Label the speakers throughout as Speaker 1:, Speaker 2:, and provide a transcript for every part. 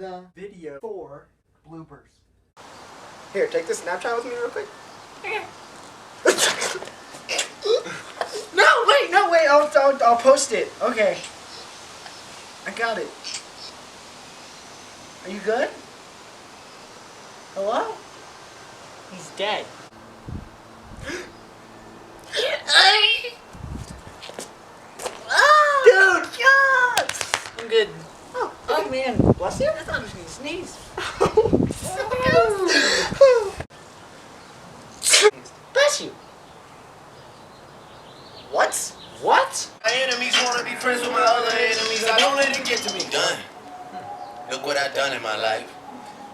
Speaker 1: the video for bloopers.
Speaker 2: Here, take this Snapchat with me real quick. No, wait, I'll post it. Okay. I got it. Are you good? Hello?
Speaker 1: He's dead.
Speaker 2: Dude, yes!
Speaker 1: I'm good.
Speaker 2: Oh man, bless you?
Speaker 1: I thought I was gonna sneeze. Bless you.
Speaker 2: What?
Speaker 1: What?
Speaker 3: My enemies wanna be friends with my other enemies. I don't let it get to me. Done. Look what I done in my life.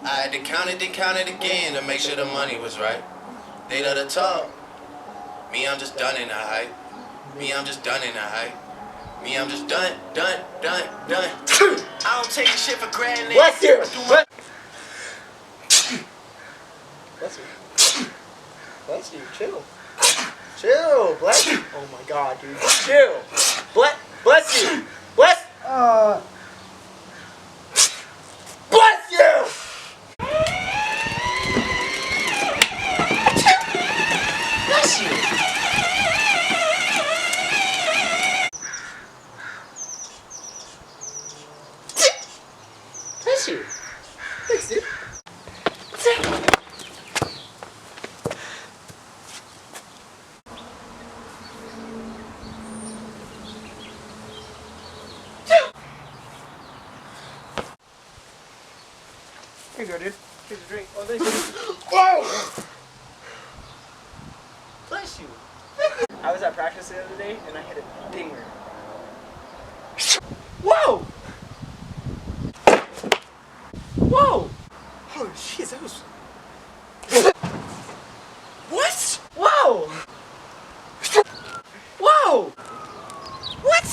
Speaker 3: I had to count it, then count it again to make sure the money was right. They love to talk. Me, I'm just done in the hype. Me, I'm just done in the hype. Me, I'm just done. I don't take shit for granted.
Speaker 2: Bless you! Bless you. Bless you, chill. Chill, bless you. Oh my god, dude. Chill. Bless you. Bless you!
Speaker 1: Bless you. Bless you.
Speaker 2: Thanks, dude. Here you go, dude. Here's a drink. Oh, thank you. Whoa!
Speaker 1: Bless you.
Speaker 2: I was at practice the other day and I hit a dinger. Whoa! Whoa! Oh shit, that was... What? Whoa! Whoa! What?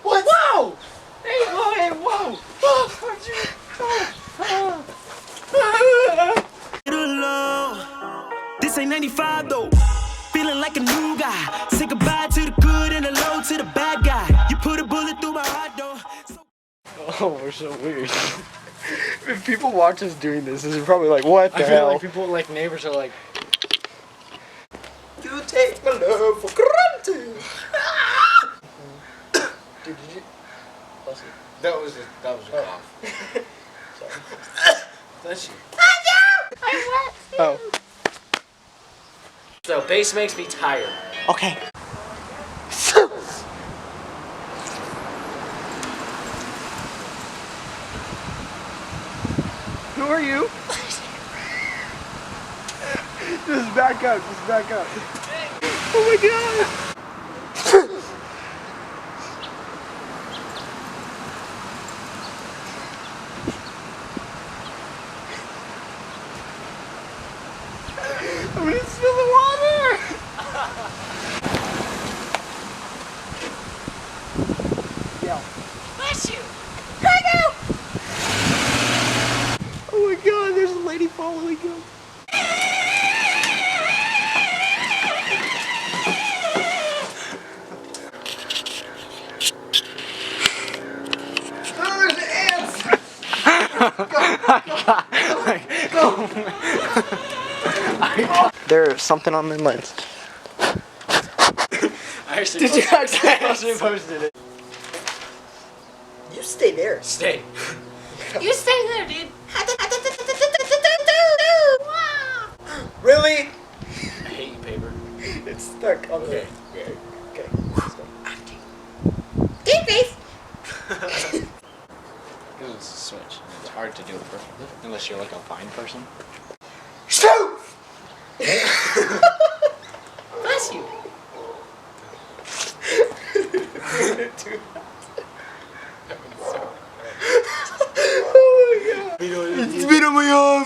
Speaker 2: What? Whoa! Hey, whoa, hey, whoa!
Speaker 4: This ain't 95 though. Feeling like a new guy. Say goodbye to the good and the low to the bad guy. You put a bullet through my heart though.
Speaker 2: Oh, we're so weird. If people watch us doing this is probably like, what the
Speaker 1: I feel
Speaker 2: hell?
Speaker 1: like people, like neighbors, are like,
Speaker 2: You take my love for granted. Dude, did you? Bless you.
Speaker 1: that was a cough.
Speaker 2: Sorry.
Speaker 1: Bless you.
Speaker 2: Oh.
Speaker 1: So bass makes me tired.
Speaker 2: Okay. Who are you? Just back up, just back up. Oh my god! I'm gonna spill the water! Yeah.
Speaker 1: Bless you.
Speaker 2: Oh my god, there's a lady following him. Oh, there's ants! Go. There's something on my lens.
Speaker 1: I actually
Speaker 2: Did you
Speaker 1: posted,
Speaker 2: actually?
Speaker 1: I actually posted it.
Speaker 2: You stay there.
Speaker 1: Stay. You stay there, dude.
Speaker 2: Really?
Speaker 1: I hate you, paper.
Speaker 2: It's stuck on
Speaker 1: Okay.
Speaker 2: the... Okay. Let's go.
Speaker 1: Because it's a switch. It's hard to do it perfectly. Unless you're like a fine person.
Speaker 2: Shoot!
Speaker 1: Bless you.
Speaker 2: Oh my god. It's been on my arm.